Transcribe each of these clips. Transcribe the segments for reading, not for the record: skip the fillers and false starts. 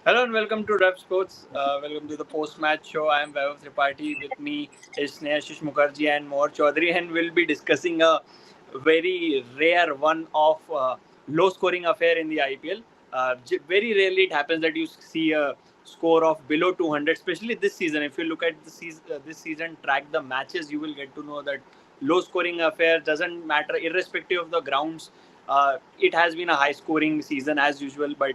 Hello and welcome to Rep Sports. Welcome to the post-match show. I am Vaibhav Tripathi. With me is Snehashish Mukherjee and Mohr Chaudhary, and we'll be discussing a very rare one of low-scoring affair in the IPL. Very rarely it happens that you see a score of below 200, especially this season. If you look at this season, track the matches, you will get to know that low-scoring affair doesn't matter, irrespective of the grounds. It has been a high-scoring season as usual, but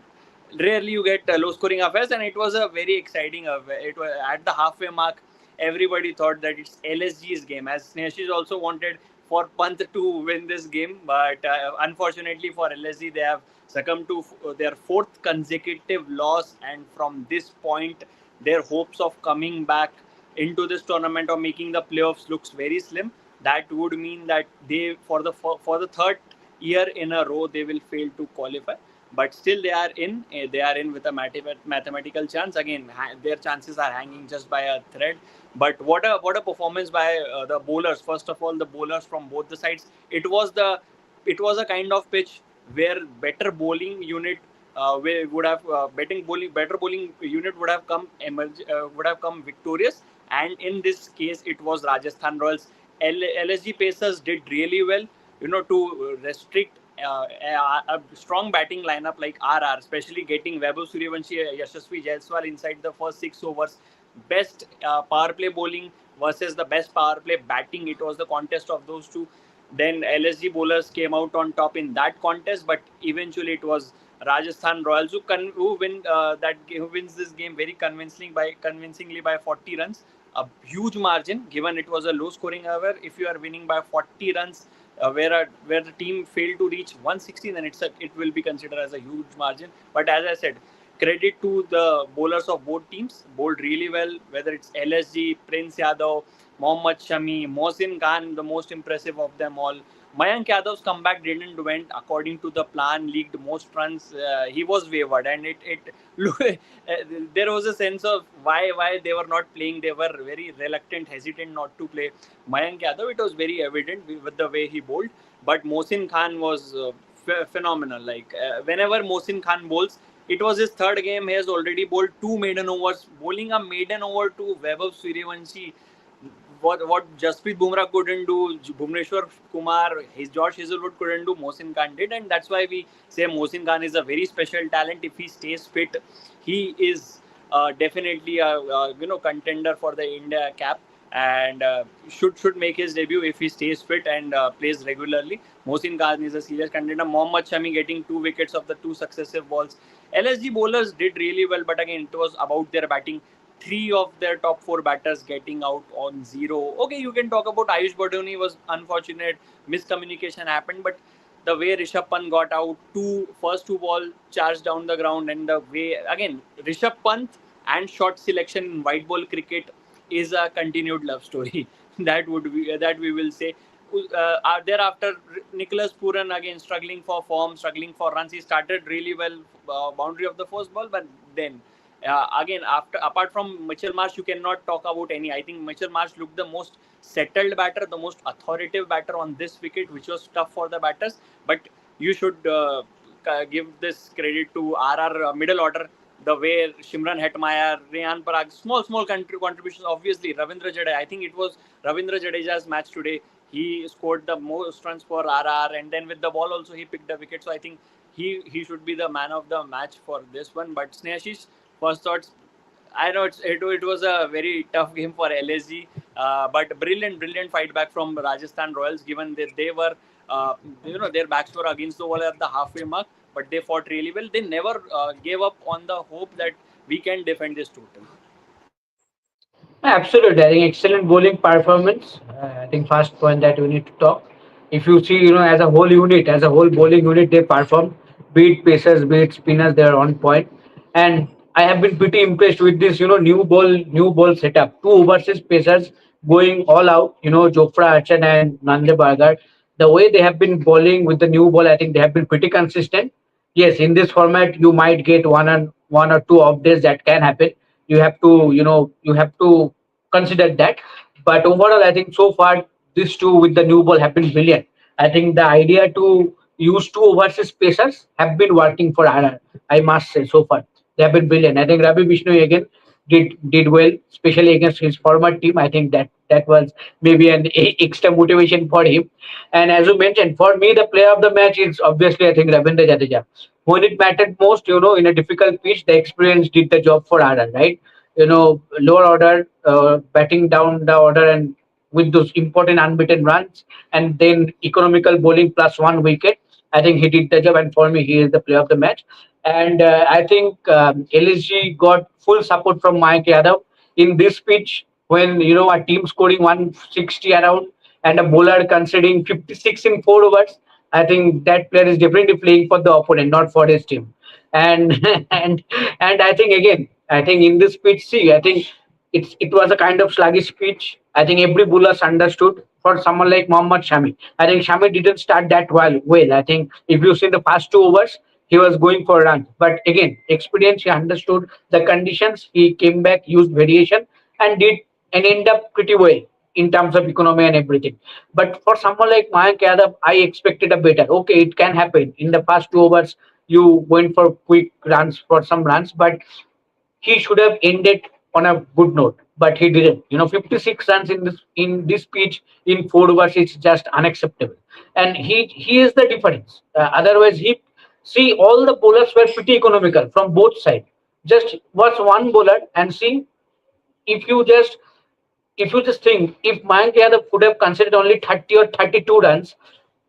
rarely you get low scoring affairs, and it was a very exciting affair. It was at the halfway mark. Everybody thought that it's LSG's game, as Snehashish also wanted for Pant to win this game, but unfortunately for LSG, they have succumbed to their fourth consecutive loss, and from this point, their hopes of coming back into this tournament or making the playoffs looks very slim. That would mean that they, for the third year in a row, they will fail to qualify, but still they are in. They are in with a mathematical chance. Again, their chances are hanging just by a thread. But what a performance by the bowlers. First of all, the bowlers from both the sides. It was a kind of pitch where better bowling unit would have better bowling unit would have come victorious. And in this case, it was Rajasthan Royals. LSG Pacers did really well, to restrict a strong batting lineup like RR, especially getting Vaibhav Suryavanshi, Yashasvi Jaiswal inside the first 6 overs. Best power play bowling versus the best power play batting. It was the contest of those two. Then LSG bowlers came out on top in that contest, but eventually it was Rajasthan Royals who wins this game very convincingly by 40 runs. A huge margin, given it was a low scoring hour. If you are winning by 40 runs, where the team failed to reach 160, then it will be considered as a huge margin. But as I said, credit to the bowlers of both teams, bowled really well. Whether it's LSG, Prince Yadav, Mohammad Shami, Mohsin Khan, the most impressive of them all. Mayank Yadav's comeback didn't went according to the plan. Leaked most runs. He was wavered, and there was a sense of why they were not playing. They were very reluctant, hesitant not to play Mayank Yadav. It was very evident with the way he bowled. But Mohsin Khan was phenomenal. Like whenever Mohsin Khan bowls, it was his third game. He has already bowled two maiden overs. Bowling a maiden over to Vaibhav Suryavanshi, what Jasprit Bumrah couldn't do, Bhuvneshwar Kumar, George Hazelwood couldn't do, Mohsin Khan did, and that's why we say Mohsin Khan is a very special talent. If he stays fit, he is definitely a contender for the India cap, and should make his debut if he stays fit and plays regularly. Mohsin Khan is a serious contender. Mohammad Shami getting 2 wickets of the 2 successive balls. LSG bowlers did really well, but again, it was about their batting. Three of their top four batters getting out on zero. Okay, you can talk about Ayush Badoni was unfortunate, miscommunication happened, but the way Rishabh Pant got out, first two ball charged down the ground, and the way again Rishabh Pant and shot selection in white ball cricket is a continued love story. That we will say. Thereafter, Nicholas Puran again struggling for form, struggling for runs. He started really well, boundary of the first ball, but then again, apart from Mitchell Marsh, you cannot talk about any. I think Mitchell Marsh looked the most settled batter, the most authoritative batter on this wicket, which was tough for the batters. But you should give this credit to RR middle order. The way Shimran Hetmeyer, Rehan Parag, small contributions. Obviously, Ravindra Jadeja. I think it was Ravindra Jadeja's match today. He scored the most runs for RR, and then with the ball also he picked the wicket. So I think he should be the man of the match for this one. But Snehashish, first thoughts. I know it was a very tough game for LSG, but brilliant fight back from Rajasthan Royals. Given that they were, their backs were against the wall at the halfway mark, but they fought really well. They never gave up on the hope that we can defend this total. Absolutely, I think excellent bowling performance. I think first point that we need to talk. If you see, as a whole unit, as a whole bowling unit, they perform. Beat pacers, beat spinners, they are on point. And I have been pretty impressed with this, new ball setup. Two overseas pacers going all out. Jofra Archer and Nande Bargar. The way they have been bowling with the new ball, I think they have been pretty consistent. Yes, in this format, you might get one or two off days that can happen. You have to consider that. But overall, I think so far these two with the new ball have been brilliant. I think the idea to use two overseas pacers have been working for RR. I must say so far have been brilliant. I think Ravi Bishnoi again did well, especially against his former team. I think that was maybe an extra motivation for him. And as you mentioned, for me, the player of the match is obviously I think Ravindra Jadeja. When it mattered most, in a difficult pitch, the experience did the job for RR, right? Lower order, batting down the order and with those important unbeaten runs, and then economical bowling plus 1 wicket. I think he did the job, and for me, he is the player of the match. And I think LSG got full support from Mike Yadav in this pitch when a team scoring 160 around and a bowler conceding 56 in 4 overs. I think that player is definitely playing for the opponent, not for his team. And and I think again, I think in this pitch, see, I think it was a kind of sluggish pitch. I think every bowler understood for someone like Mohammad Shami. I think Shami didn't start that well. I think if you see the past 2 overs, he was going for runs. But again, experience, he understood the conditions. He came back, used variation, and did and end up pretty well in terms of economy and everything. But for someone like Mayank Yadav, I expected a better. Okay, it can happen. In the past 2 overs, you went for quick runs for some runs, but he should have ended on a good note, but he didn't. 56 runs in this pitch in 4 overs is just unacceptable, and he is the difference. Otherwise, he see all the bowlers were pretty economical from both sides. Just watch one bowler and see if you just if you just think if Mayank Yadav could have considered only 30 or 32 runs,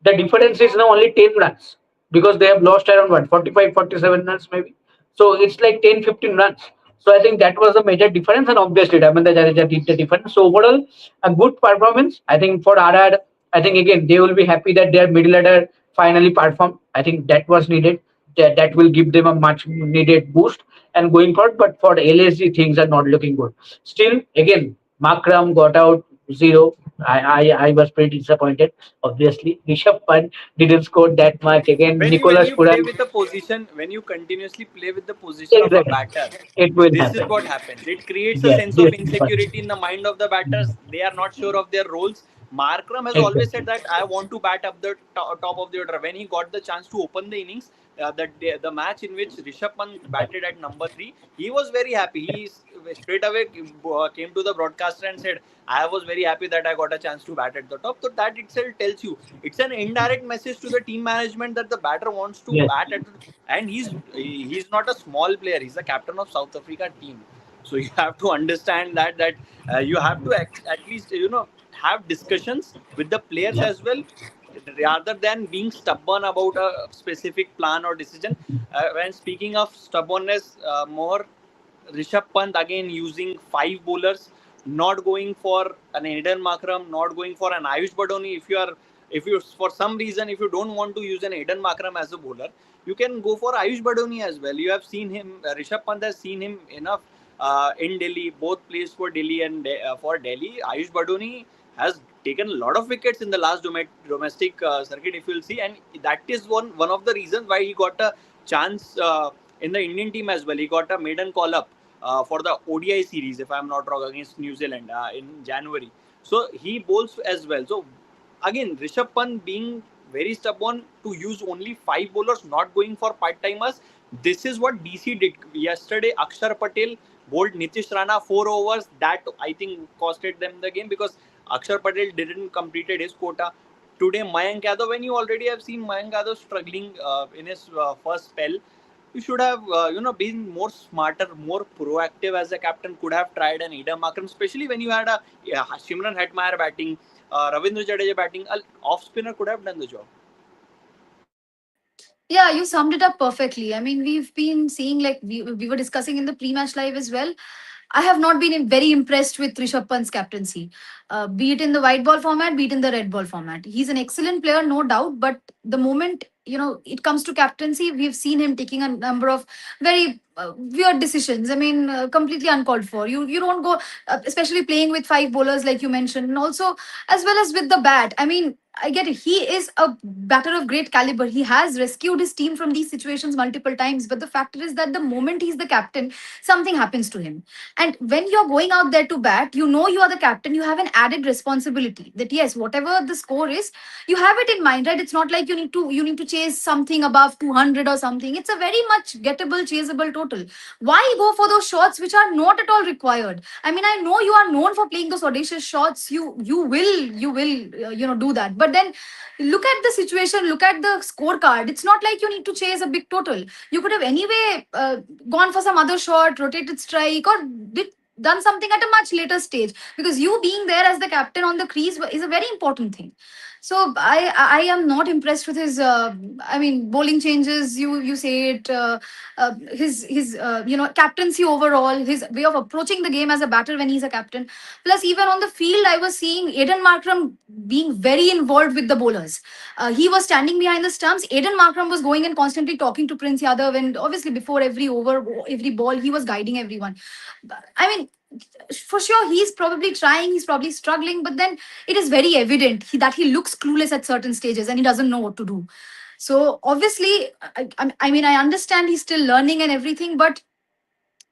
the difference is now only 10 runs because they have lost around what 45, 47 runs maybe. So it's like 10, 15 runs. So I think that was a major difference, and obviously Ravindra Jadeja did the difference. So overall, a good performance. I think for RR, I think again they will be happy that their middle order finally performed. I think that was needed. That will give them a much needed boost and going forward. But for LSG, things are not looking good. Still, again, Makram got out zero. I was pretty disappointed. Obviously, Rishabh Pant didn't score that much. Again, When Nicholas you play Puran. with the position, when you continuously play with the position of a Exactly. batter, It will this is happen. what happens. It creates a Yes, sense of this is what. insecurity in the mind of the batters. They are not sure of their roles. Markram has always said Exactly. that I want to bat up the top of the order. When he got the chance to open the innings, the match in which Rishabh Pant batted at number 3, he was very happy. Straight away came to the broadcaster and said, I was very happy that I got a chance to bat at the top. So that itself tells you it's an indirect message to the team management that the batter wants to Yes. bat at, and he's not a small player. He's the captain of South Africa team. So you have to understand that you have to at least have discussions with the players Yeah. as well, rather than being stubborn about a specific plan or decision. When speaking of stubbornness, more Rishabh Pant again using 5 bowlers, not going for an Aiden Makram, not going for an Ayush Badoni. If you for some reason if you don't want to use an Aiden Makram as a bowler, you can go for Ayush Badoni as well. You have seen him. Rishabh Pant has seen him enough in Delhi. Both plays for Delhi and for Delhi. Ayush Badoni has taken a lot of wickets in the last domestic circuit, if you'll see, and that is one of the reasons why he got a chance in the Indian team as well. He got a maiden call up for the ODI series, if I'm not wrong, against New Zealand in January. So he bowls as well. So again, Rishabh Pant being very stubborn to use only 5 bowlers, not going for part timers. This is what DC did yesterday. Akshar Patel bowled Nitish Rana 4 overs. That I think costed them the game because Akshar Patel didn't completed his quota. Today, Mayank Yadav, when you already have seen Mayank Yadav struggling in his first spell, you should have been more smarter, more proactive as a captain. Could have tried an Ida Markram, especially when you had a Shimran Hetmeyer batting, Ravindra Jadeja batting. An off spinner could have done the job. Yeah, you summed it up perfectly. I mean, we've been seeing, like we were discussing in the pre-match live as well. I have not been very impressed with Rishabh Pant's captaincy, be it in the white ball format, be it in the red ball format. He's an excellent player, no doubt, but the moment it comes to captaincy, we've seen him taking a number of very weird decisions. I mean, completely uncalled for. You don't go, especially playing with 5 bowlers like you mentioned, and also as well as with the bat. I mean, I get it. He is a batter of great caliber. He has rescued his team from these situations multiple times. But the fact is that the moment he's the captain, something happens to him. And when you're going out there to bat, you are the captain, you have an added responsibility that yes, whatever the score is, you have it in mind, right? It's not like you need to chase something above 200 or something. It's a very much gettable, chaseable total. Why go for those shots which are not at all required? I mean, I know you are known for playing those audacious shots. You will do that. But then look at the situation. Look at the scorecard. It's not like you need to chase a big total. You could have anyway gone for some other shot, rotated strike, or done something at a much later stage, because you being there as the captain on the crease is a very important thing. So I am not impressed with his I mean, bowling changes. You say it. His captaincy overall, his way of approaching the game as a batter when he's a captain. Plus, even on the field, I was seeing Aiden Markram being very involved with the bowlers. He was standing behind the stumps. Aiden Markram was going and constantly talking to Prince Yadav, and obviously before every over, every ball, he was guiding everyone. I mean, for sure, he's probably trying, he's probably struggling, but then it is very evident that he looks clueless at certain stages and he doesn't know what to do. So obviously, I understand he's still learning and everything, but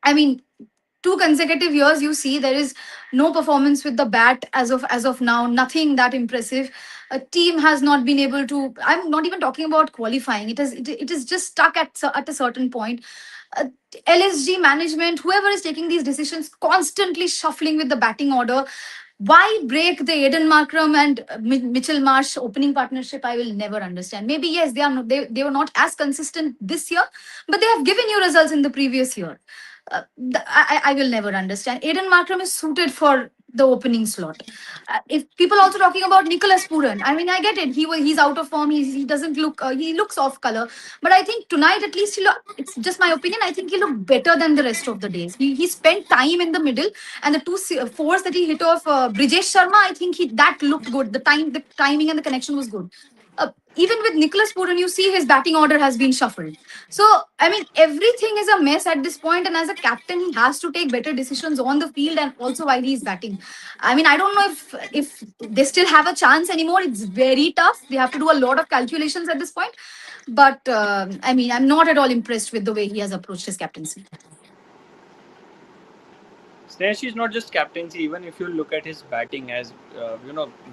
I mean, 2 consecutive years, you see there is no performance with the bat as of now. Nothing that impressive. A team has not been able to. I'm not even talking about qualifying. It is just stuck at a certain point. Uh, LSG management, whoever is taking these decisions, constantly shuffling with the batting order. Why break the Aiden Markram and Mitchell Marsh opening partnership? I will never understand. Maybe yes, they are not, they were not as consistent this year, but they have given you results in the previous year. I will never understand. Aiden Markram is suited for the opening slot. If people also talking about Nicholas Puran, I mean, I get it. He's out of form. He doesn't look. He looks off color. But I think tonight, at least, it's just my opinion. I think he looked better than the rest of the days. He spent time in the middle, and the fours that he hit off Brijesh Sharma, I think he that looked good. The timing and the connection was good. Even with Nicholas Puran, you see his batting order has been shuffled. So, I mean, everything is a mess at this point, and as a captain, he has to take better decisions on the field and also while he's batting. I mean, I don't know if they still have a chance anymore. It's very tough. They have to do a lot of calculations at this point. But I mean, I'm not at all impressed with the way he has approached his captaincy. Snesh is not just captaincy. Even if you look at his batting, as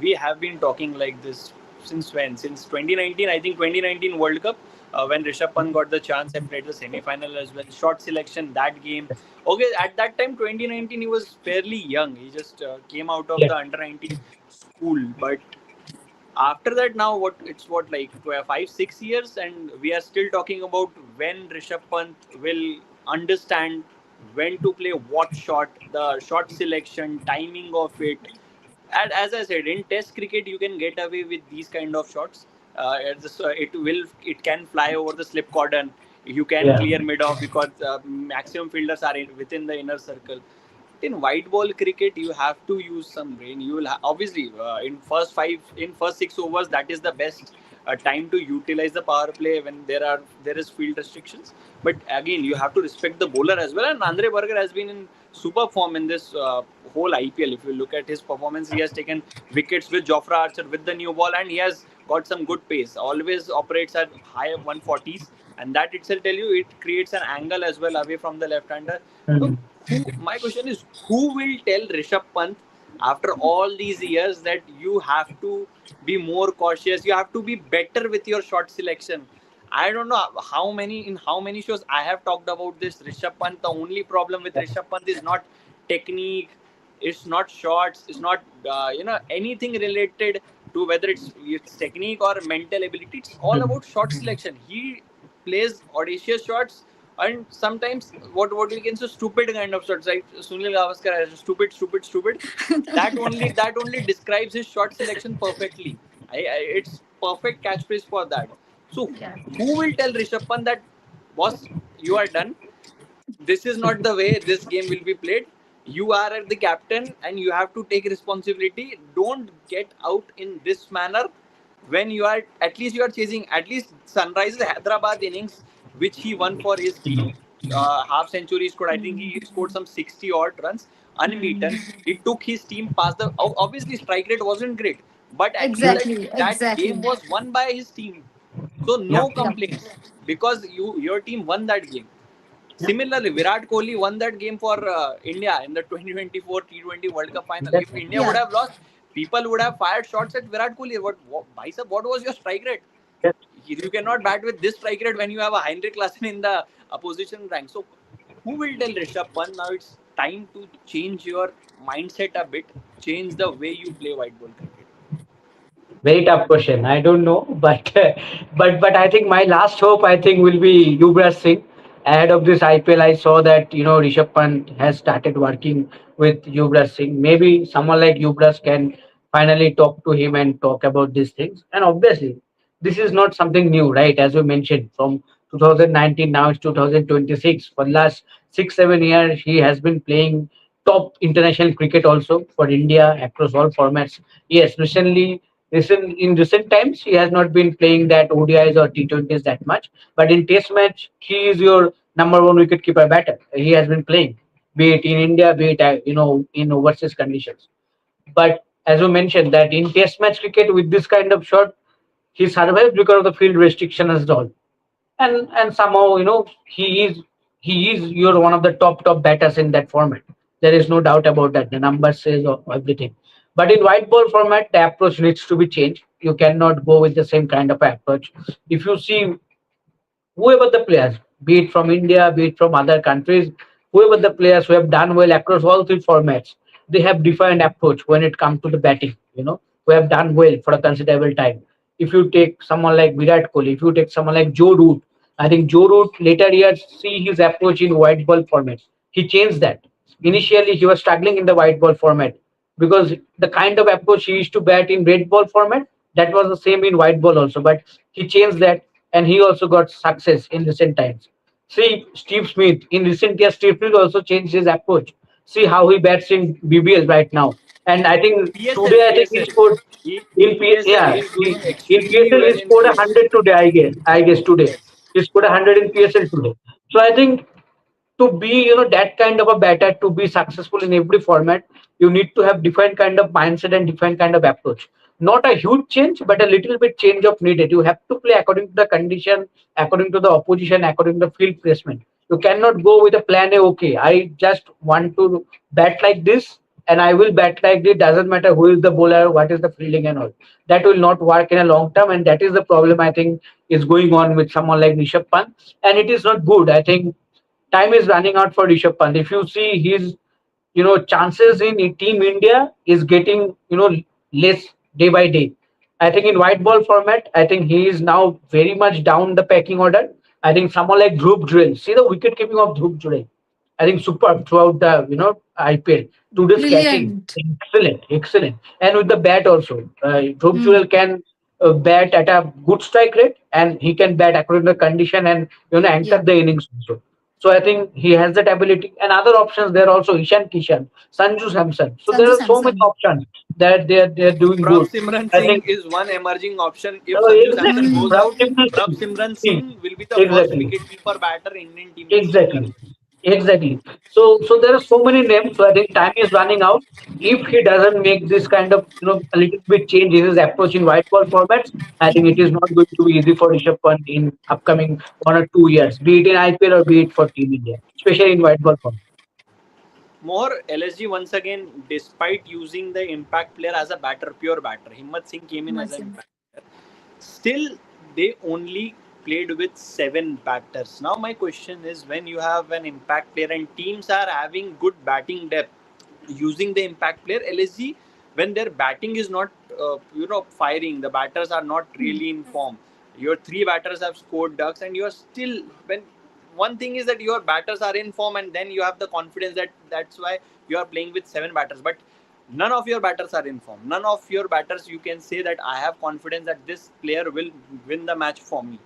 we have been talking like this since when? Since 2019, I think 2019 World Cup, when Rishabh Pant got the chance and played the semi-final as well. Short selection that game. Okay, at that time 2019 he was fairly young. He just came out of Yeah. the under 19 school, but after that now what like 5-6 years, and we are still talking about when Rishabh Pant will understand when to play what shot, the shot selection, timing of it. And as I said, in Test cricket, you can get away with these kind of shots. It can fly over the slip cordon. You can Yeah. clear mid off because maximum fielders are within the inner circle. In white ball cricket, you have to use some brain. You will obviously in first 6 overs, that is the best time to utilize the power play when there is field restrictions. But again, you have to respect the bowler as well. And Andre Berger has been in super form in this whole IPL. If you look at his performance, he has taken wickets with Jofra Archer with the new ball, and he has got some good pace. Always operates at high 140s, and that itself tell you it creates an angle as well away from the left-hander. So Mm. my question is, who will tell Rishabh Pant after all these years that you have to be more cautious, you have to be better with your shot selection? I don't know how many shows I have talked about this. Rishabh Pant, the only problem with Rishabh Pant is not technique, it's not shots, it's not anything related to whether it's technique or mental ability. It's all Mm. about shot selection. He plays audacious shots, and sometimes what we can say stupid kind of shots, like Sunil Gavaskar has stupid. That only describes his shot selection perfectly. It's perfect catchphrase for that. So Yeah. who will tell Rishabh Pant that, boss, you are done? This is not the way this game will be played. You are the captain and you have to take responsibility. Don't get out in this manner when you are, at least you are chasing at least Sunrisers Hyderabad innings, which he won for his team. Half century scored. I think he scored some 60 odd runs, unbeaten. He took his team past the. Obviously, strike rate wasn't great, but at least Exactly. that game Exactly. was won by his team. So Yeah. no Yeah. complaints because your team won that game. Yeah. Similarly, Virat Kohli won that game for India in the 2024 T20 World Cup final. If Exactly. India would Yeah. have lost, people would have fired shots at Virat Kohli. What was your strike rate? Yes. You cannot bat with this strike rate when you have a Heinrich Lassen in the opposition rank. So who will tell Rishabh Pant now it's time to change your mindset a bit, change the way you play white ball cricket? Very tough question. I don't know, but but I think my last hope I think will be Yuvraj Singh. Ahead of this IPL, I saw that Rishabh Pant has started working with Yuvraj Singh. Maybe someone like Yuvraj can finally talk to him and talk about these things. And obviously, this is not something new, right? As we mentioned, from 2019 now it's 2026. For the last 6 7 years, he has been playing top international cricket also for India across all formats. Yes, in recent times, he has not been playing that ODIs or T20s that much. But in Test match, he is your number one wicketkeeper batter. He has been playing, be it in India, be it in overseas conditions. But as you mentioned, that in Test match cricket with this kind of shot, he survives because of the field restriction as well. And somehow he is you're one of the top batters in that format. There is no doubt about that. The numbers says everything. But in white ball format, the approach needs to be changed. You cannot go with the same kind of approach. If you see whoever the players, be it from India, be it from other countries, whoever the players who have done well across all three formats, they have defined approach when it comes to the batting, who have done well for a considerable time. If you take someone like Virat Kohli, if you take someone like Joe Root, I think Joe Root later years see his approach in white ball format. He changed that. Initially, he was struggling in the white ball format because the kind of approach he used to bat in red ball format, that was the same in white ball also. But he changed that and he also got success in recent times. See Steve Smith in recent years. Steve Smith also changed his approach. See how he bats in BBL right now, and I think PSL, today I think he PSL. scored In PSL, yeah he is doing in extremely PSL he well in scored a PSL. hundred today. I guess today Yes. he scored 100 in PSL today. So I think to be that kind of a batter, to be successful in every format, you need to have different kind of mindset and different kind of approach. Not a huge change, but a little bit change of needed. You have to play according to the condition, according to the opposition, according to the field placement. You cannot go with a plan A. Okay, I just want to bat like this and I will bat like this. Doesn't matter who is the bowler, what is the fielding and all. That will not work in a long term, and that is the problem I think is going on with someone like Rishabh Pant, and it is not good. I think time is running out for Rishabh Pant. If you see his, chances in Team India is getting, less day by day. I think in white ball format, I think he is now very much down the pecking order. I think someone like Dhruv Jurel, see the wicket keeping of Dhruv Jurel. I think superb throughout the IPL. Today's catching, Brilliant. excellent, excellent, and with the bat also. Dhruv Hmm. Jurel can bat at a good strike rate, and he can bat according to the condition and anchor Yeah. the innings also. So I think he has that ability. And other options there also Ishan Kishan, Sanju Samson. So there Sanju are so many Samson. options that they're doing Prav good. Simran I Singh think is one emerging option. If Sanju Samson exactly. goes Hmm. Prav out, Simran Prav Singh. Simran See, Singh will be the first exactly. wicketkeeper batter Indian team will select. Exactly. Exactly. So there are so many names. So I think time is running out. If he doesn't make this kind of a little bit change in his approach in white ball formats, I think it is not going to be easy for Rishabh Pant in upcoming 1 or 2 years, be it in IPL or be it for Team India, especially in white ball format. More LSG once again, despite using the impact player as a batter, pure batter, Himmat Singh came in as an Madsen. impact player. Still, they only played with seven batters. Now, my question is when you have an impact player and teams are having good batting depth using the impact player, LSG, when their batting is not, firing, the batters are not Hmm. really in form. Your three batters have scored ducks, and you are still when one thing is that your batters are in form, and then you have the confidence that that's why you are playing with seven batters. But none of your batters are in form. None of your batters you can say that I have confidence that this player will win the match for me,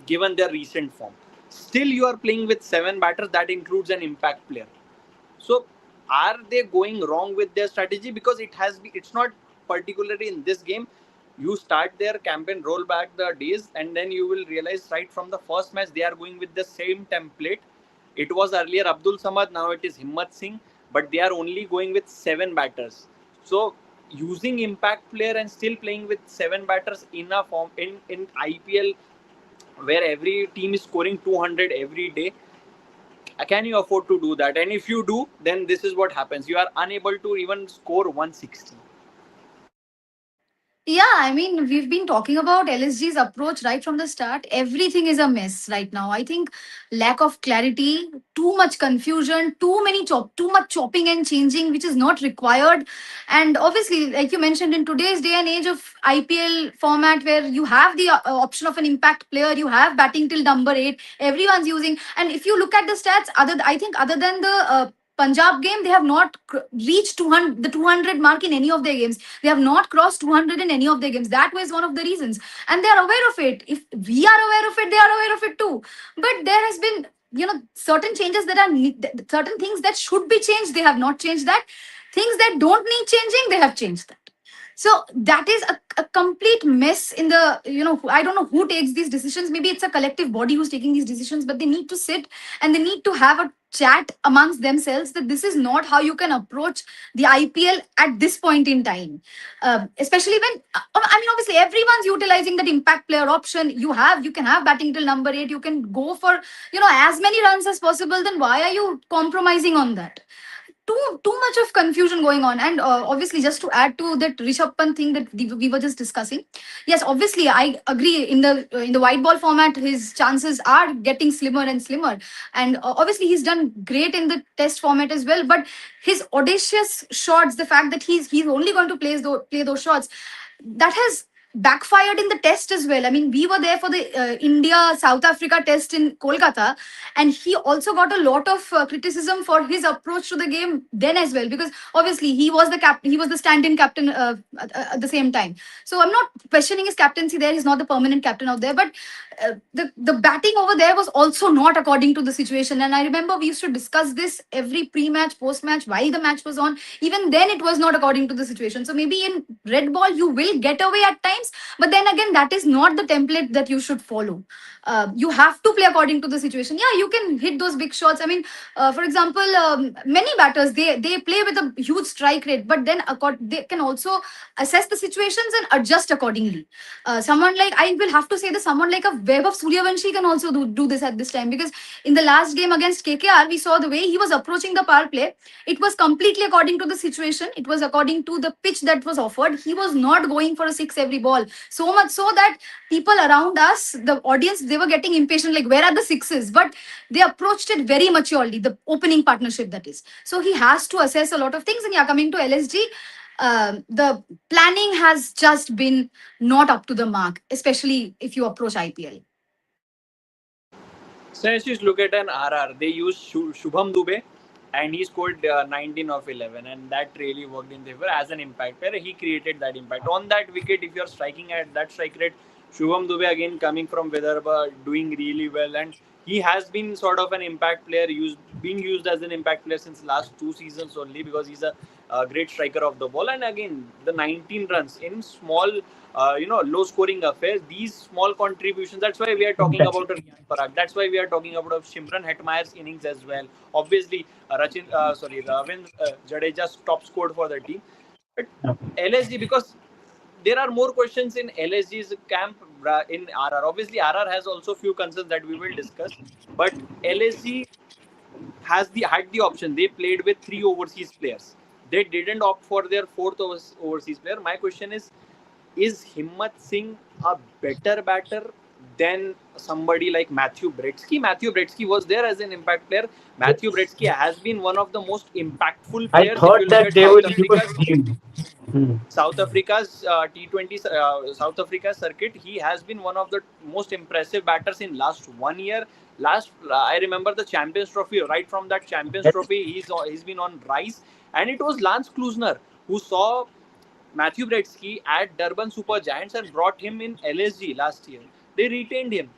given their recent form. Still, you are playing with seven batters. That includes an impact player. So, are they going wrong with their strategy? Because it's not particularly in this game. You start their campaign, roll back the days, and then you will realize right from the first match they are going with the same template. It was earlier Abdul Samad, now it is Himmat Singh, but they are only going with seven batters. So using impact player and still playing with seven batters in a form in IPL where every team is scoring 200 every day, can you afford to do that? And if you do, then this is what happens: you are unable to even score 160. Yeah, I mean, we've been talking about LSG's approach right from the start. Everything is a mess right now. I think lack of clarity, too much confusion, too much chopping and changing, which is not required. And obviously, like you mentioned, in today's day and age of IPL format, where you have the option of an impact player, you have batting till number 8. Everyone's using, and if you look at the stats, I think other than the Punjab game, they have not reached 200, the 200 mark in any of their games. They have not crossed 200 in any of their games. That was one of the reasons. And they are aware of it. If we are aware of it, they are aware of it too. But there has been, certain changes that are, certain things that should be changed, they have not changed that. Things that don't need changing, they have changed that. So that is a complete mess in the, I don't know who takes these decisions. Maybe it's a collective body who's taking these decisions, but they need to sit and they need to have a chat amongst themselves that this is not how you can approach the IPL at this point in time. Especially when, I mean, obviously everyone's utilizing that impact player option. You can have batting till number 8. You can go for, as many runs as possible. Then why are you compromising on that? Too much of confusion going on. And obviously, just to add to that Rishabh Pant thing that we were just discussing, yes, obviously I agree, in the white ball format his chances are getting slimmer and slimmer. And obviously he's done great in the test format as well, but his audacious shots, the fact that he's only going to play those shots, that has backfired in the test as well. I mean, we were there for the India South Africa test in Kolkata, and he also got a lot of criticism for his approach to the game then as well, because obviously he was the captain, he was the stand-in captain at the same time. So I'm not questioning his captaincy there. He's not the permanent captain out there, but the batting over there was also not according to the situation. And I remember we used to discuss this every pre-match, post-match, while the match was on. Even then, it was not according to the situation. So maybe in red ball you will get away at times, but then again, that is not the template that you should follow. You have to play according to the situation. Yeah, you can hit those big shots. I mean, for example, many batters, they play with a huge strike rate, but then they can also assess the situations and adjust accordingly. Someone like, I will have to say that someone like a Web of Suryavanshi can also do this at this time, because in the last game against KKR, we saw the way he was approaching the power play. It was completely according to the situation. It was according to the pitch that was offered. He was not going for a six every ball. So much so that people around us, the audience, they were getting impatient, like, where are the sixes? But they approached it very maturely, the opening partnership, that is. So he has to assess a lot of things. And yeah, coming to LSG, the planning has just been not up to the mark, especially if you approach IPL. So let's just look at an RR. They used Shubham Dubey, and he scored 19 of 11, and that really worked in favor as an impact player. He created that impact on that wicket. If you're striking at that strike rate, Shubham Dubey again coming from Vidarbha, doing really well, and he has been sort of an impact player, being used as an impact player since last 2 seasons only, because he's a great striker of the ball. And again, the 19 runs in small, low scoring affairs, these small contributions. That's why we are talking That's about a Riyan Parag. That's why we are talking about a Shimran Hetmeyer's innings as well. Obviously, Ravindra Jadeja top scored for the team. But LSG, because there are more questions in LSG's camp in RR. Obviously, RR has also few concerns that we will discuss. But LSG had the option. They played with 3 overseas players. They didn't opt for their fourth overseas player. My question is Himmat Singh a better batter than somebody like Matthew Bretsky? Matthew Bretsky was there as an impact player. Matthew Bretsky has been one of the most impactful I players. If you thought look that at they will use him. Hmm. South Africa's T20 South Africa circuit, he has been one of the most impressive batters in last 1 year. Last I remember the Champions Trophy. Right from that Champions That's Trophy, he's been on rise, and it was Lance Klusner who saw Matthew Bretsky at Durban Super Giants and brought him in LSG last year. They retained him.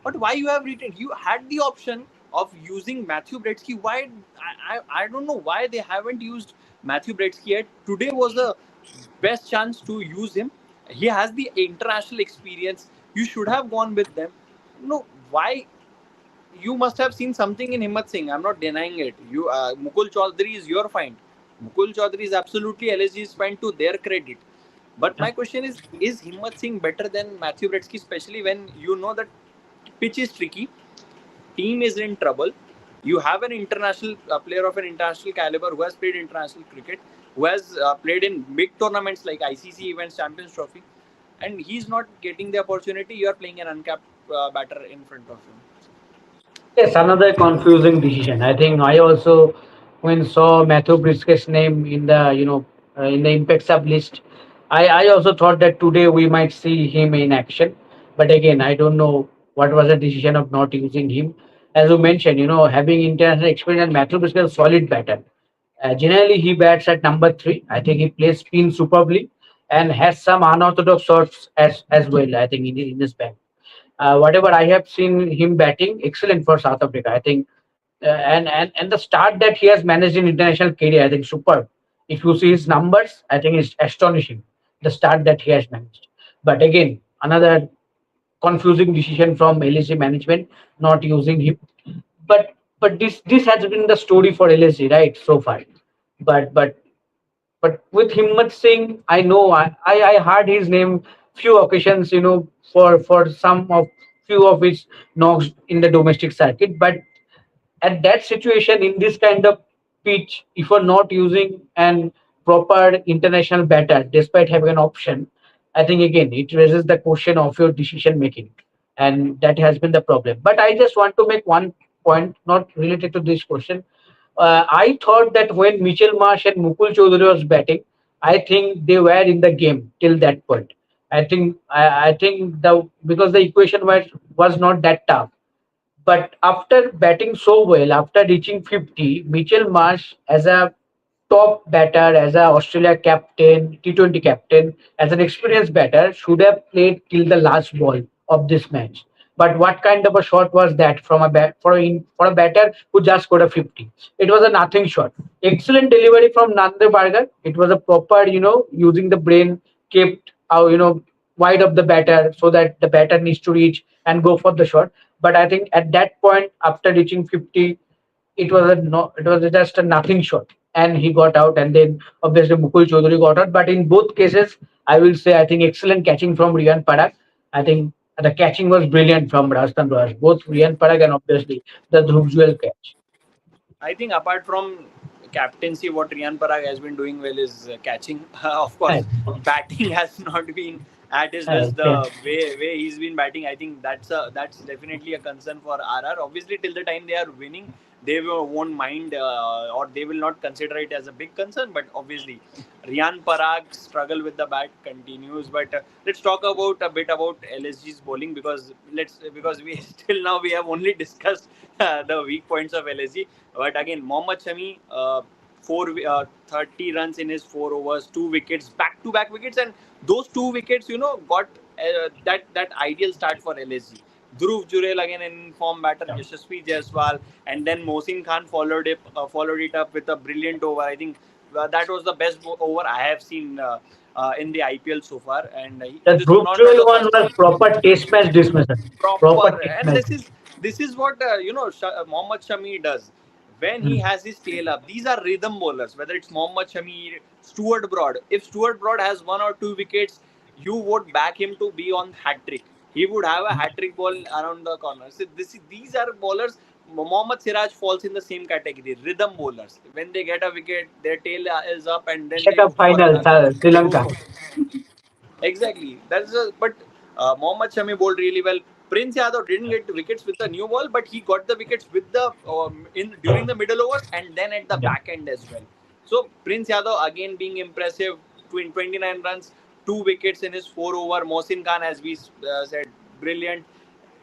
But why you have retained? You had the option of using Matthew Bretsky. Why? I don't know why they haven't used Matthew Bretsky yet. Today was the best chance to use him. He has the international experience. You should have gone with them. No, why? You must have seen something in Himmat Singh. I'm not denying it. Mukul Chaudhary is your find. Mukul Chaudhary is absolutely LSG's find, to their credit. But my question is Himmat Singh better than Matthew Bretsky, especially when you know that pitch is tricky, team is in trouble, You have an international player of an international caliber who has played international cricket, who has played in big tournaments like ICC events, Champions Trophy, and he's not getting the opportunity. You are playing an uncapped batter in front of him. Yes, another confusing decision. I think I also, when saw Matthew Briskett's name in the in the impact sub list, I also thought that today we might see him in action. But again, I don't know what was the decision of not using him. As you mentioned, having international experience, Matthew Briskett is a solid batter. Generally, he bats at number three. I think he plays spin superbly and has some unorthodox shots as well. I think in his bag. Whatever I have seen him batting, excellent for South Africa. I think, and the start that he has managed in international career, I think superb. If you see his numbers, I think it's astonishing the start that he has managed. But again, another confusing decision from LSG management not using him. But this has been the story for LSG right so far. But but but with Himmat Singh, I know I heard his name few occasions, for some of few of his knocks in the domestic circuit. But at that situation, in this kind of pitch, if you're not using an proper international batter, despite having an option, I think again it raises the question of your decision making, and that has been the problem. But I just want to make one point, not related to this question. I thought that when Mitchell Marsh and Mukul Choudhury was batting, I think they were in the game till that point. I think the because the equation was not that tough. But after batting so well, after reaching 50, Mitchell Marsh, as a top batter, as a Australia captain, T20 captain, as an experienced batter, should have played till the last ball of this match. But what kind of a shot was that from a for a batter who just scored a 50? It was a nothing shot. Excellent delivery from Nande Bargar. It was a proper, using the brain, kept wide of the batter so that the batter needs to reach and go for the shot. But I think at that point, after reaching 50, it was a no, it was just a nothing shot, and he got out. And then obviously Mukul Choudhury got out. But in both cases, I will say I think excellent catching from Riyan Parag. I think the catching was brilliant from Rajasthan Royals, both Riyan Parag and obviously the Dhruv Jewel catch. I think apart from captaincy, what Riyan Parag has been doing well is catching. Of course, batting has not been at his best. Okay. The way he's been batting, I think that's definitely a concern for RR. Obviously, till the time they are winning, won't mind, or they will not consider it as a big concern. But obviously, Riyan Parag's struggle with the bat continues. But let's talk about a bit about LSG's bowling, because we still now we have only discussed the weak points of LSG. But again, Mohammad Shami, 30 runs in his 4 overs, 2 wickets, back-to-back wickets, and those 2 wickets, got that ideal start for LSG. Dhruv Jurel again in form batter, Yashasvi Jaiswal, and then Mohsin Khan followed it up with a brilliant over. I think that was the best over I have seen in the IPL so far, and The this will Dhruv not be Jewel the one first was time. proper test match dismissal. Proper Proper, test and match. this is what Mohammad Shami does when he Hmm. has his tail up. These are rhythm bowlers, whether it's Mohammad Shami, Stuart Broad. If Stuart Broad has 1 or 2 wickets, you would back him to be on hat trick. He would have a hat trick ball around the corner. So these are bowlers. Mohammad Siraj falls in the same category, rhythm bowlers. When they get a wicket, their tail is up, and then Asia they Cup look for final, another. Sri They go Lanka. for exactly. But Mohammad Shami bowled really well. Prince Yadav didn't get wickets with the new ball, but he got the wickets with the in during the middle overs and then at the Yeah. back end as well. So Prince Yadav again being impressive, 29 runs, 2 wickets in his 4 over. Mohsin Khan, as we said, brilliant.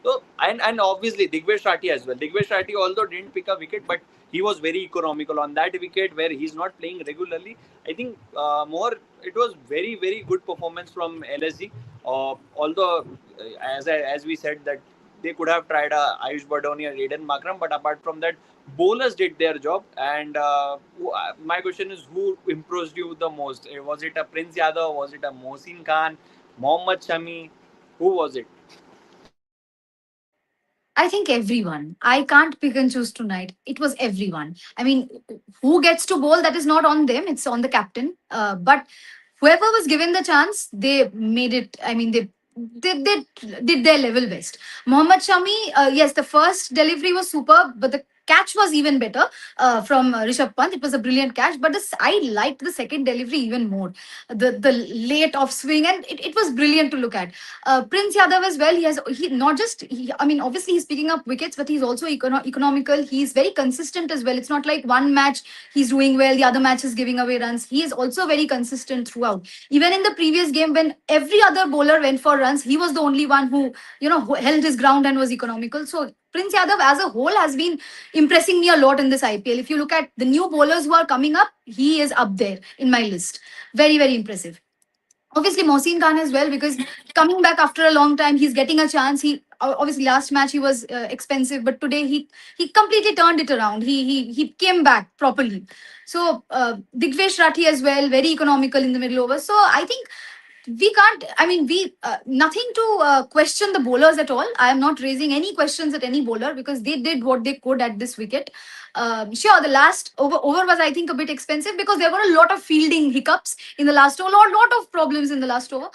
So and obviously Digvesh Rathi as well. Digvesh Rathi although didn't pick a wicket, but he was very economical on that wicket where he's not playing regularly. I think more it was very good performance from LSG. Although as we said that they could have tried Ayush Badoni or Aiden Makram, but apart from that, bowlers did their job. And my question is, who impressed you the most? Was it a Prince Yadav? Was it a Mohsin Khan? Mohammad Shami? Who was it? I think everyone. I can't pick and choose tonight. It was everyone. I mean, who gets to bowl, that is not on them, it's on the captain. But whoever was given the chance, they made it. I mean, they did their level best. Mohammad Shami, yes, the first delivery was superb, but the catch was even better from Rishabh Pant. It was a brilliant catch, but I liked the second delivery even more. The late off swing, and it was brilliant to look at. Prince Yadav as well. He not just I mean, obviously he's picking up wickets, but he's also economical. He's very consistent as well. It's not like one match he's doing well, the other match is giving away runs. He is also very consistent throughout. Even in the previous game, when every other bowler went for runs, he was the only one who who held his ground and was economical. So Prince Yadav as a whole has been impressing me a lot in this IPL. If you look at the new bowlers who are coming up, he is up there in my list. Very, very impressive. Obviously Mohsin Khan as well, because coming back after a long time, he's getting a chance. He obviously last match he was expensive, but today he completely turned it around. He came back properly. So Digvesh Rathi as well, very economical in the middle over. So I think we can't, I mean, we nothing to question the bowlers at all. I am not raising any questions at any bowler because they did what they could at this wicket. Sure, the last over was, I think, a bit expensive because there were a lot of fielding hiccups in the last over, lot of problems in the last over.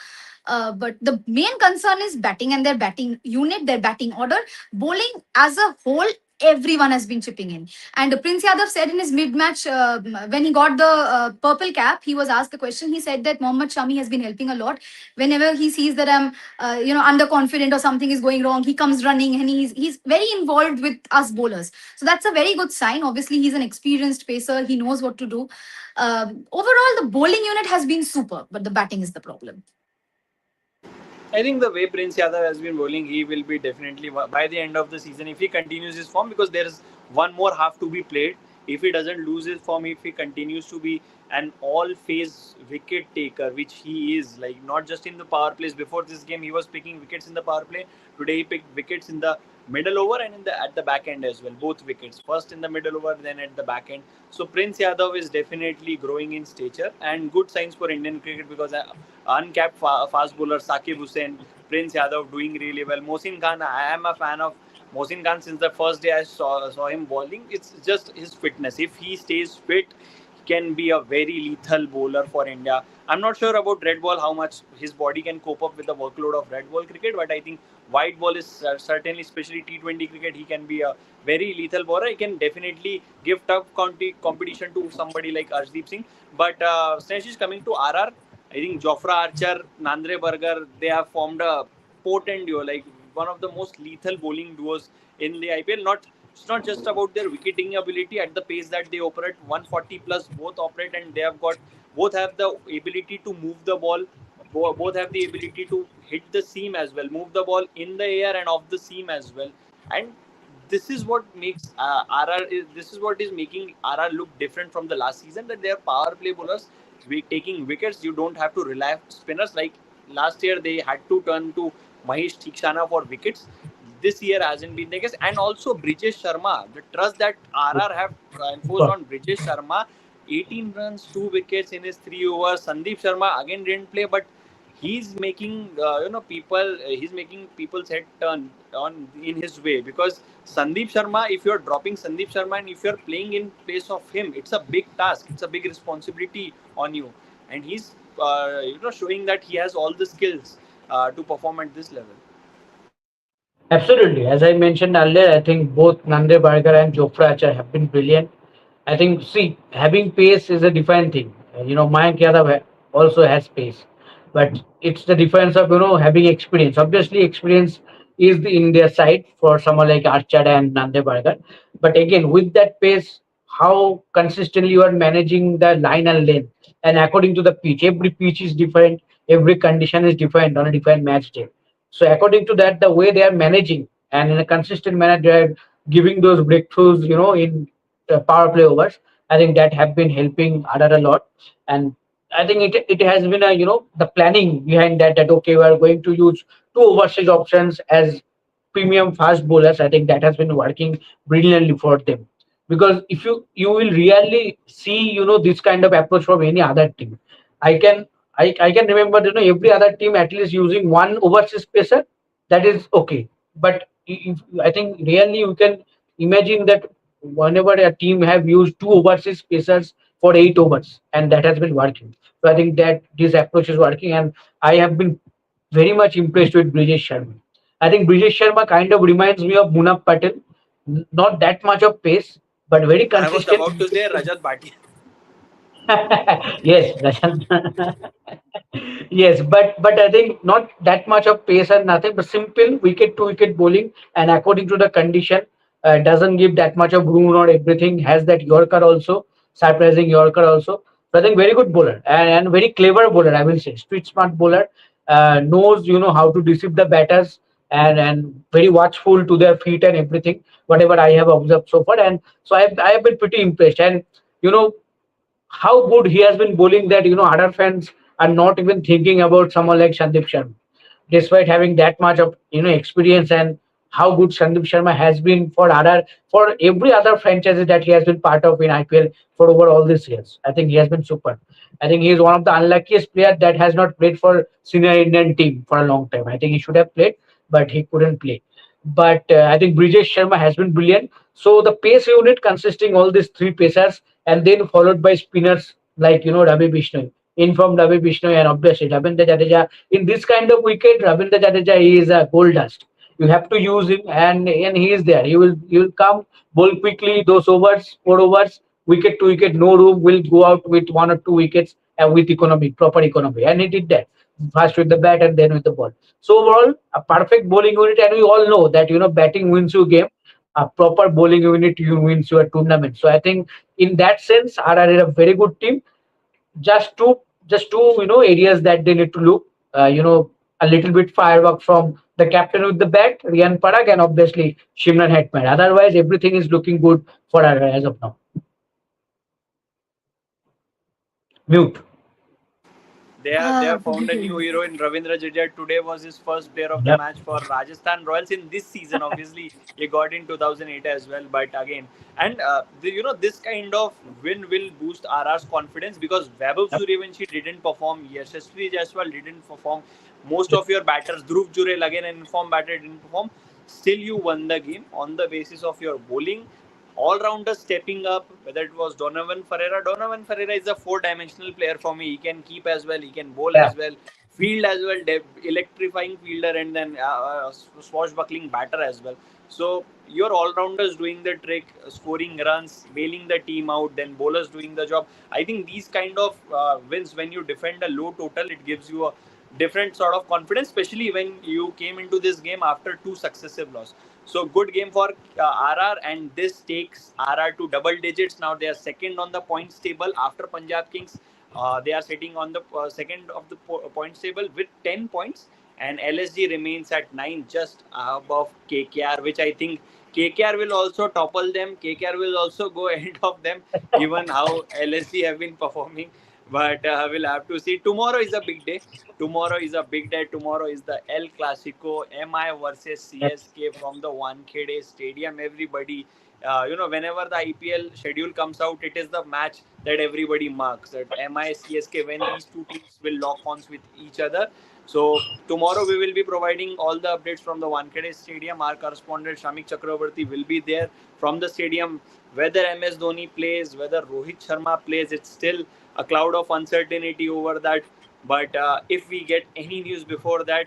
But the main concern is batting and their batting unit, their batting order. Bowling as a whole, everyone has been chipping in. And Prince Yadav said in his mid-match, when he got the purple cap, he was asked the question. He said that Mohammad Shami has been helping a lot. Whenever he sees that I'm, underconfident or something is going wrong, he comes running and he's very involved with us bowlers. So that's a very good sign. Obviously, he's an experienced pacer. He knows what to do. Overall, the bowling unit has been super, but the batting is the problem. I think the way Prince Yadav has been bowling, he will be definitely by the end of the season if he continues his form, because there is one more half to be played. If he doesn't lose his form, if he continues to be an all-phase wicket taker, which he is, like not just in the power plays. Before this game, he was picking wickets in the power play. Today, he picked wickets in the middle over and in the at the back end as well. Both wickets, first in the middle over, then at the back end. So Prince Yadav is definitely growing in stature, and good signs for Indian cricket because uncapped fast bowler Saqib Hussain, Prince Yadav doing really well. Mohsin Khan, I am a fan of Mohsin Khan since the first day I saw him bowling. It's just his fitness. If he stays fit, he can be a very lethal bowler for India. I'm not sure about red ball, how much his body can cope up with the workload of red ball cricket, but I think white ball is certainly, especially T20 cricket, he can be a very lethal bowler. He can definitely give tough competition to somebody like Arshdeep Singh. But Snesh is coming to RR. I think Jofra Archer, Nandre Burger, they have formed a potent duo, like one of the most lethal bowling duos in the IPL. It's not just about their wicketing ability at the pace that they operate. 140 plus both operate, and they have got both have the ability to move the ball. Both have the ability to hit the seam as well, move the ball in the air and off the seam as well. And this is what makes RR. This is what is making RR look different from the last season. That they are power play bowlers taking wickets. You don't have to rely on spinners like last year. They had to turn to Mahesh Theekshana for wickets. This year hasn't been the case. And also Brijesh Sharma, the trust that RR have enforced on Brijesh Sharma, 18 runs, 2 wickets in his 3 overs. Sandeep Sharma again didn't play, but he's making he's making people's head turn on in his way, because Sandeep Sharma, if you're dropping Sandeep Sharma and if you're playing in place of him, it's a big task, it's a big responsibility on you, and he's showing that he has all the skills to perform at this level. Absolutely. As I mentioned earlier, I think both Nande Bargar and Jofra Archer have been brilliant. I think, see, having pace is a different thing. Mayank Yadav also has pace, but it's the difference of having experience. Obviously, experience is in their side for someone like Archer and Nande Bargar. But again, with that pace, how consistently you are managing the line and length, and according to the pitch, every pitch is different, every condition is different on a different match day. So according to that, the way they are managing and in a consistent manner, they are giving those breakthroughs, in power play overs. I think that have been helping Adar a lot, and I think it has been a the planning behind that, that okay, we are going to use two overseas options as premium fast bowlers. I think that has been working brilliantly for them, because if you will really see this kind of approach from any other team. I can I, I can remember every other team at least using one overseas pacer. That is okay, but I think really you can imagine that whenever a team have used two overseas pacers for 8 overs, and that has been working. So I think that this approach is working, and I have been very much impressed with Brijesh Sharma. I think Brijesh Sharma kind of reminds me of Munaf Patel. Not that much of pace, but very I was consistent. about to say Rajat Bhatia. Yes, Rajat. Yes, but I think not that much of pace and nothing, but simple wicket to wicket bowling, and according to the condition, doesn't give that much of room or everything. Has that Yorker also, surprising Yorker also. So I think very good bowler and very clever bowler. I will say street smart bowler, knows how to deceive the batters and very watchful to their feet and everything. Whatever I have observed so far, and so I have been pretty impressed. And you know how good he has been bowling that other fans are not even thinking about someone like Sandeep Sharma, despite having that much of experience, and how good Sandeep Sharma has been for every other franchise that he has been part of in IPL for over all these years. I think he has been super. I think he is one of the unluckiest players that has not played for senior Indian team for a long time. I think he should have played, but he couldn't play. But I think Brijesh Sharma has been brilliant. So the pace unit consisting all these three pacers and then followed by spinners like Ravi Bishnoi, informed Ravi Bishnoi, and obviously Ravindra Jadeja. In this kind of wicket, Ravindra Jadeja is a gold dust. You have to use him, and he is there. He will come bowl quickly. Those overs, 4 overs, wicket to wicket, no room. Will go out with 1 or 2 wickets and with economy, proper economy, and he did that first with the bat and then with the ball. So overall, a perfect bowling unit, and we all know that batting wins you game. A proper bowling unit you wins your tournament. So I think in that sense, RR is a very good team. Just two areas that they need to look. A little bit firework from the captain with the bat, Rian Parag, and obviously Shimran Hetman. Otherwise, everything is looking good for RR as of now. Mute. They have Uh, found a new hero in Ravindra Jadeja. Today was his first player of the Yep. match for Rajasthan Royals in this season. Obviously, he got in 2008 as well, but again, and this kind of win will boost RR's confidence because Vaibhav Yep. Suryavanshi didn't perform. Yashasvi Jaiswal didn't perform. Most of your batters, Dhruv Jurel again an informed batter, didn't perform. Still, you won the game on the basis of your bowling all rounders stepping up, whether it was Donovan Ferreira. Donovan Ferreira is a four-dimensional player for me. He can keep as well, he can bowl Yeah. as well, field as well, electrifying fielder, and then swashbuckling batter as well. So your all-rounders doing the trick, scoring runs, bailing the team out, then bowlers doing the job. I think these kind of wins, when you defend a low total, it gives you a different sort of confidence, especially when you came into this game after two successive losses. So good game for RR, and this takes RR to double digits. Now they are second on the points table after Punjab Kings. They are sitting on the second of the points table with 10 points, and LSG remains at 9, just above KKR, which I think KKR will also topple them. KKR will also go ahead of them, given how LSG have been performing. But we'll have to see. Tomorrow is a big day. Tomorrow is a big day. Tomorrow is the El Clasico, MI versus Yep. CSK from the Wankhede Stadium. Everybody, whenever the IPL schedule comes out, it is the match that everybody marks. That MI CSK, when these two teams will lock horns with each other. So tomorrow we will be providing all the updates from the Wankhede Stadium. Our correspondent Shamik Chakravarti will be there from the stadium. Whether MS Dhoni plays, whether Rohit Sharma plays, it's still a cloud of uncertainty over that. But if we get any news before that,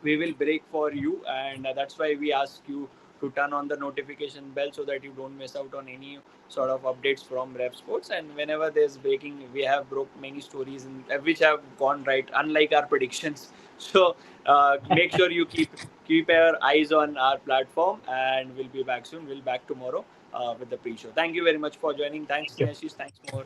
we will break for you, and that's why we ask you to turn on the notification bell so that you don't miss out on any sort of updates from Rev Sports. And whenever there's breaking, we have broke many stories which have gone right, unlike our predictions. So make sure you keep your eyes on our platform, and we'll be back soon. We'll back tomorrow with the pre-show. Thank you very much for joining. Thanks, Thank you. Neshish. Thanks more.